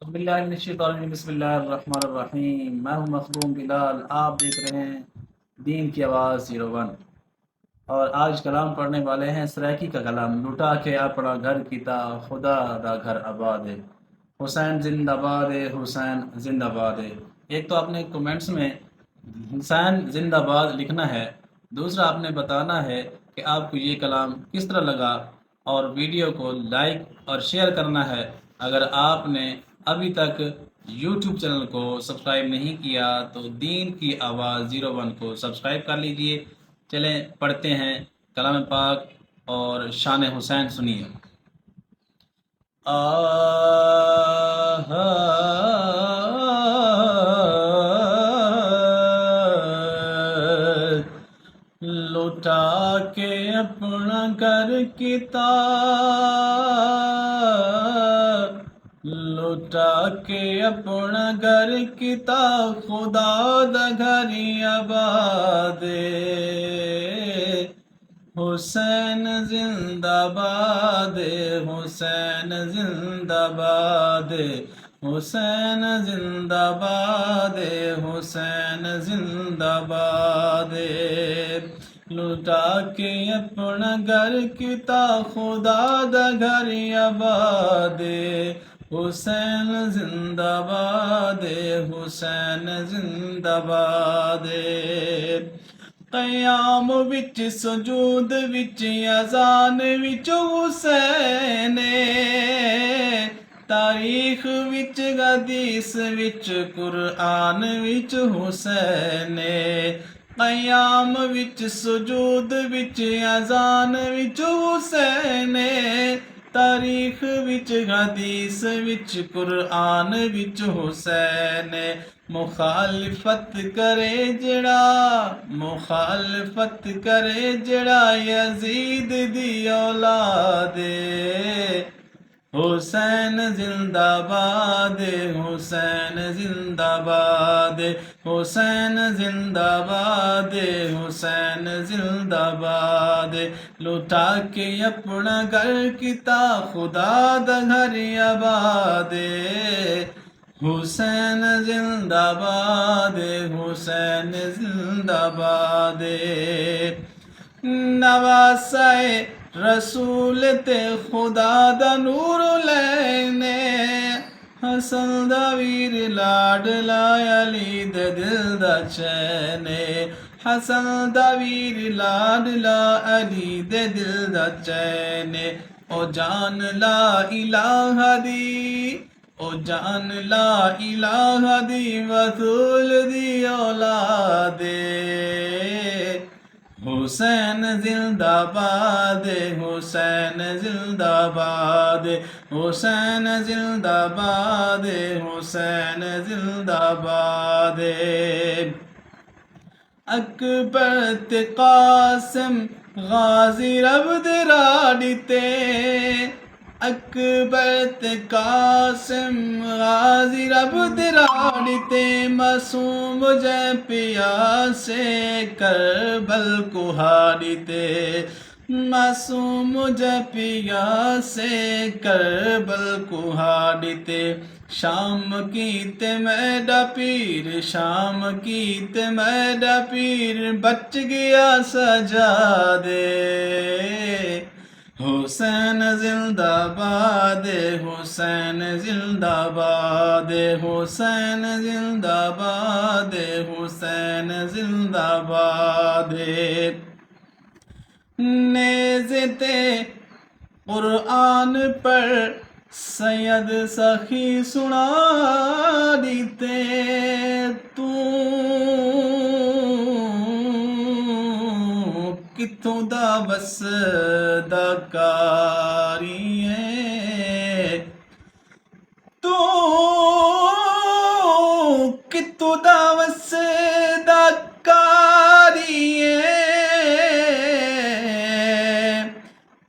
बिस्मिल्लाहिर्रहमानिर्रहीम। मैं हूं मखदूम बिलाल। आप देख रहे हैं दीन की आवाज़ 01। और आज कलाम पढ़ने वाले हैं सराकी का कलाम। लुटा के अपना घर कीता खुदा दा घर आबाद है। हुसैन जिंदाबाद है, हुसैन जिंदाबाद है। एक तो आपने कमेंट्स में हुसैन जिंदाबाद लिखना है। दूसरा आपने बताना है कि आपको ये कलाम किस तरह लगा, और वीडियो को लाइक और शेयर करना है। अगर आपने अभी तक यूट्यूब चैनल को सब्सक्राइब नहीं किया तो दीन की आवाज़ 01 को सब्सक्राइब कर लीजिए। चलें पढ़ते हैं कलाम पाक और शान हुसैन सुनिए। लुटा के अपना घर किताब, लुटा के अपना घर किताब खुदा दा घर आबाद। हुसैन जिंदाबाद, हुसैन जिंदाबाद, हुसैन जिंदाबाद, हुसैन जिंदाबाद। लुटा के अपना घर किता खुदा दा घर आबाद। हुसैन जिंदाबाद, हुसैन जिंदाबाद। क़याम विच सुजूद विच अज़ान विच हुसैन, तारीख विच हदीस विच कुरआन विच हुसैन। क़याम विच सुजूद विच अज़ान विच हुसैन, तारीख विच हदीस विच कुरआन विच हुसैन। मुखालिफत करे जड़ा, मुखालिफत करे जड़ा यजीद दी औलाद। हुसैन जिंदाबाद, हुसैन जिंदाबाद, हुसैन जिंदाबाद, हुसैन जिंदाबाद। लुटा के अपना घर किता खुदा दा घर आबाद। हुसैन जिंदाबाद, हुसैन जिंदाबाद। नवासाए रसूल ते खुदा दा नूर लैने, हसन दा वीर लाडला अली दे दिल दा चैन। हसन दा वीर लाडला अली दे दिल दा चैन। ओ जान ला इलाहा दी, ओ जान ला इलाहा दी वसूल दी औलाद। हुसैन जिंदाबाद, हुसैन जिंदाबाद, हुसैन जिंदाबाद, हुसैन जिंदाबाद। अकबर ते कासिम गाजी रब दे राड़ीते, अकबर ते कासिम गाजी रब दे राड़ीते। मासूम जय पिया से करबल कुहाड़ीते, मासूम जय पिया से करबल कुहाड़ीते। शाम कीते मैडा पीर, शाम कीते मैडा पीर बच गया सजादे। हुसैन जिंदाबाद, हुसैन जिंदाबाद, हुसैन जिंदाबाद, हुसैन जिंदाबाद। नेज़े ते कुरआन पर सैयद सखी सुना दीते। तू किथों दा वसदा कारी है, तू किथों दा वसदा कारी है।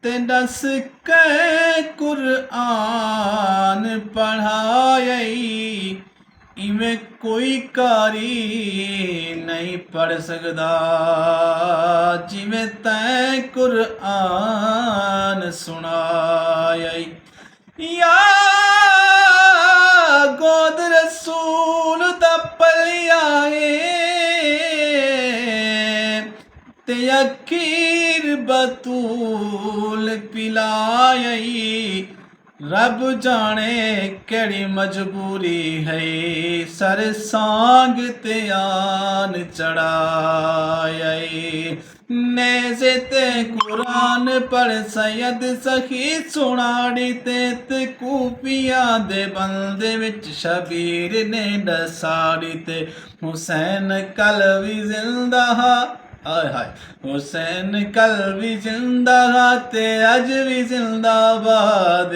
ते दस के कुरआन पढ़ाई, इवें कोई कारी नहीं पढ़ सकदा जिवें तैं कुरआन सुनाई। या ते अखीर बतूल पिलायई रब जाने केड़ी मजबूरी है सर सांग ते आन चढ़ायई नेज़े ते कुरान पढ़ सैयद सखी सुनाड़ी ते कूफिया दे बंदे विच शबीर ने दसाड़ी ते हुसैन कल भी जिंदा हा हाय हाय हुसैन कल भी जिंदा हा ते अज भी जिंदाबाद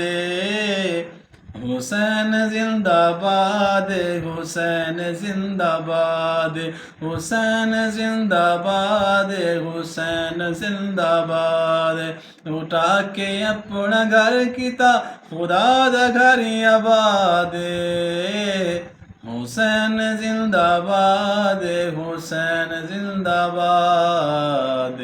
हुसैन जिंदाबाद हुसैन जिंदाबाद हुसैन जिंदाबाद हुसैन जिंदाबाद उठा के अपना घर किता खुदा दा घर आबाद हुसैन जिंदाबाद हुसैन जिंदाबाद।